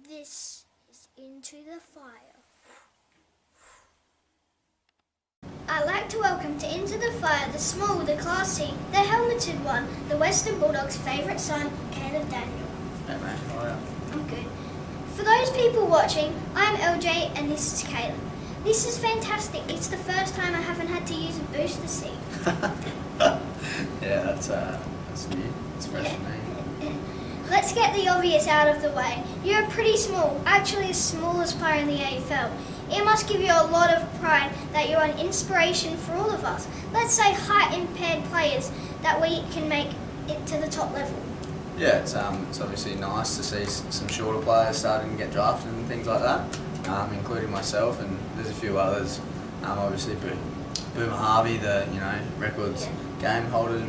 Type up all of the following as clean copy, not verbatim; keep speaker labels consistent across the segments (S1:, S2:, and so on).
S1: This is Into the Fire. I'd like to welcome to Into the Fire the small, the classy, the helmeted one, the Western Bulldogs' favourite son, Caleb Daniel.
S2: Hey mate, how are you?
S1: I'm good. For those people watching, I'm LJ and this is Caleb. This is fantastic. It's the first time I haven't had to use a booster seat.
S2: Yeah, that's new. It's fresh for me.
S1: Let's get the obvious out of the way. You're pretty small, actually the smallest player in the AFL. It must give you a lot of pride that you're an inspiration for all of us. Let's say height-impaired players, that we can make it to the top level.
S2: Yeah, it's obviously nice to see some shorter players starting to get drafted and things like that, including myself, and there's a few others. Obviously, Boomer Harvey, the records game holder,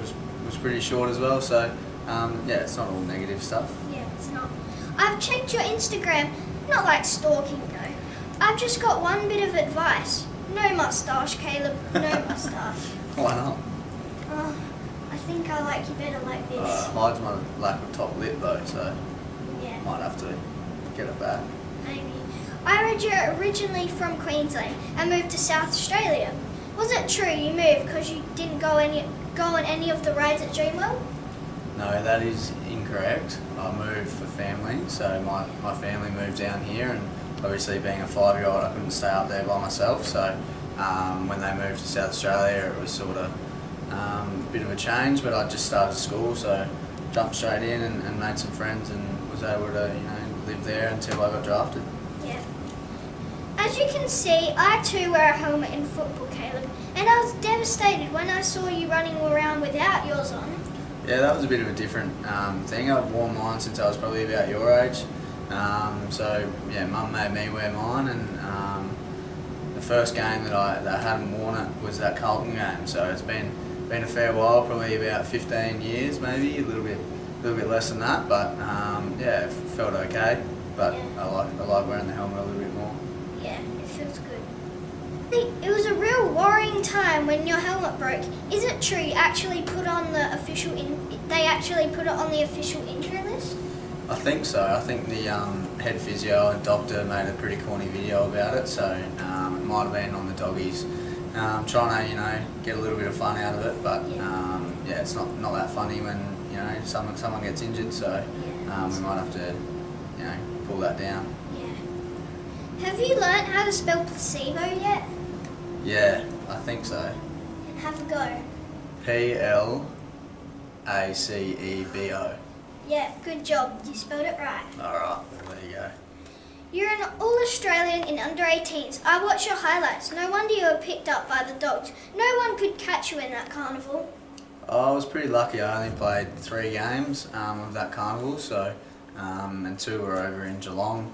S2: was pretty short as well. So yeah, it's not all negative stuff.
S1: Yeah, it's not. I've checked your Instagram, not like stalking though. I've just got one bit of advice. No moustache, Caleb, no moustache.
S2: Why not?
S1: I think I like you better like this.
S2: Hides my lack of top lip though, so
S1: Yeah,
S2: might have to get it back.
S1: maybe. I read you're originally from Queensland and moved to South Australia. Was it true you moved because you didn't go on any of the rides at Dreamworld?
S2: No, that is incorrect. I moved for family, so my family moved down here, and obviously being a 5-year-old I couldn't stay up there by myself, so when they moved to South Australia it was sort of a bit of a change, but I just started school, so jumped straight in and made some friends and was able to live there until I got drafted.
S1: Yeah. As you can see, I too wear a helmet in football, Caleb, and I was devastated when I saw you running around without yours on.
S2: Yeah, that was a bit of a different thing. I've worn mine since I was probably about your age. So yeah, Mum made me wear mine, and the first game that I hadn't worn it was that Carlton game. So it's been a fair while, probably about 15 years, maybe a little bit less than that. But yeah, it felt okay. But
S1: Yeah.
S2: I like wearing the helmet a little bit more.
S1: Yeah, it feels good. It was a real worrying time when your helmet broke. Is it true you actually put on the official they actually put it on the official injury list?
S2: I think so. I think the head physio and doctor made a pretty corny video about it, so it might have been on the doggies. Trying to get a little bit of fun out of it, but yeah, it's not that funny when someone gets injured, so we might have to pull that down.
S1: Yeah. Have you learnt how to spell placebo yet?
S2: Yeah, I think so.
S1: Have a go.
S2: Placebo.
S1: Yeah, good job. You spelled it right.
S2: Alright, there you go.
S1: You're an All-Australian in under-18s. I watched your highlights. No wonder you were picked up by the Dogs. No one could catch you in that carnival.
S2: I was pretty lucky. I only played 3 games of that carnival, so and 2 were over in Geelong,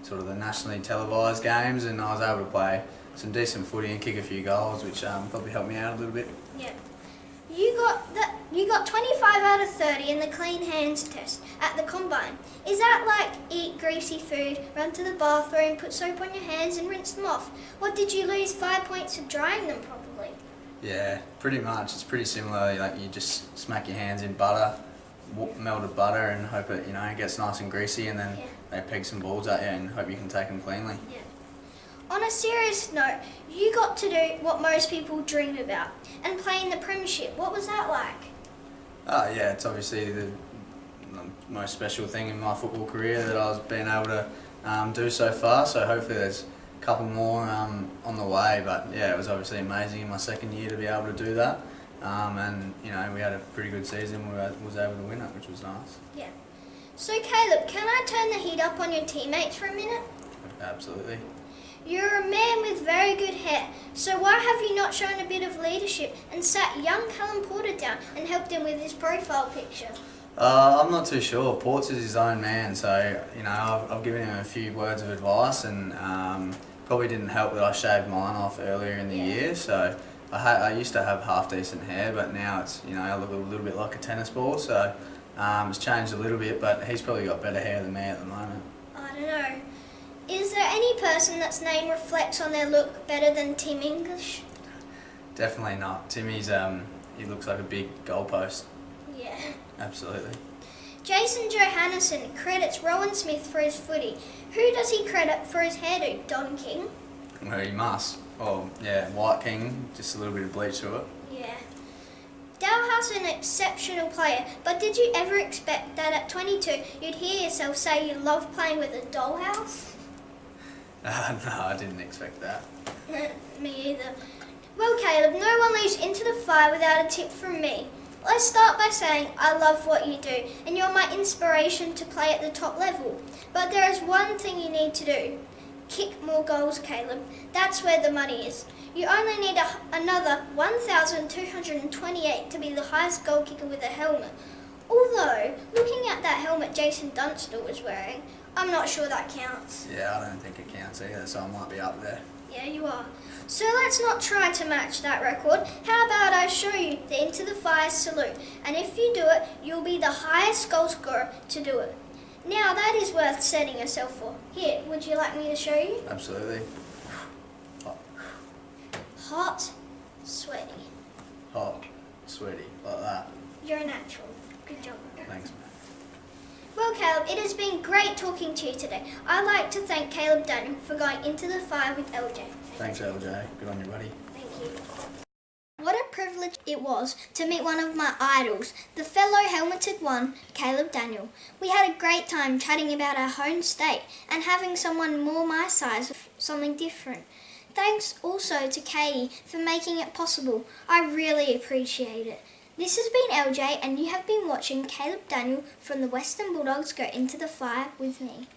S2: sort of the nationally televised games, and I was able to play some decent footy and kick a few goals, which probably helped me out a little bit.
S1: Yeah. You got 25 out of 30 in the clean hands test at the combine. Is that like eat greasy food, run to the bathroom, put soap on your hands and rinse them off? Or did you lose 5 points for drying them properly?
S2: Yeah, pretty much. It's pretty similar. Like you just smack your hands in butter, melted butter, and hope it gets nice and greasy, and then they peg some balls at you and hope you can take them cleanly.
S1: Yeah. On a serious note, you got to do what most people dream about and play in the premiership. What was that like?
S2: Oh yeah, it's obviously the most special thing in my football career that I've been able to do so far, so hopefully there's a couple more on the way, but yeah, it was obviously amazing in my second year to be able to do that, and we had a pretty good season. We was able to win it, which was nice.
S1: Yeah. So Caleb, can I turn the heat up on your teammates for a minute?
S2: Absolutely.
S1: You're a man with very good hair, so why have you not shown a bit of leadership and sat young Callum Porter down and helped him with his profile picture?
S2: I'm not too sure. Ports is his own man, so I've given him a few words of advice, and probably didn't help that I shaved mine off earlier in the year. So I used to have half decent hair, but now it's I look a little bit like a tennis ball. So it's changed a little bit, but he's probably got better hair than me at the moment.
S1: I don't know. Is there any person that's name reflects on their look better than Tim English?
S2: Definitely not. Timmy's he looks like a big goalpost.
S1: Yeah.
S2: Absolutely.
S1: Jason Johannesson credits Rowan Smith for his footy. Who does he credit for his hairdo, Don King?
S2: Well, he must. Oh, yeah, White King, just a little bit of bleach to it.
S1: Yeah. Dalhouse is an exceptional player, but did you ever expect that at 22 you'd hear yourself say you love playing with a dollhouse?
S2: No, I didn't expect that.
S1: Me either. Well, Caleb, no one leaves Into the Fire without a tip from me. Let's start by saying I love what you do, and you're my inspiration to play at the top level. But there is one thing you need to do. Kick more goals, Caleb. That's where the money is. You only need another 1,228 to be the highest goal kicker with a helmet. Although, looking at that helmet Jason Dunstall was wearing, I'm not sure that counts.
S2: Yeah, I don't think it counts either, so I might be up there.
S1: Yeah, you are. So let's not try to match that record. How about I show you the Into the Fire salute, and if you do it, you'll be the highest goal scorer to do it. Now that is worth setting yourself for. Here, would you like me to show you?
S2: Absolutely.
S1: Hot, sweaty.
S2: Hot, sweaty, like that.
S1: You're a natural. Good job.
S2: Thanks, mate.
S1: Well, Caleb, it has been great talking to you today. I'd like to thank Caleb Daniel for going Into the Fire with LJ.
S2: Thanks, LJ. Good on you, buddy.
S1: Thank you. What a privilege it was to meet one of my idols, the fellow helmeted one, Caleb Daniel. We had a great time chatting about our home state and having someone more my size, something different. Thanks also to Katie for making it possible. I really appreciate it. This has been LJ, and you have been watching Caleb Daniel from the Western Bulldogs go Into the Fire with me.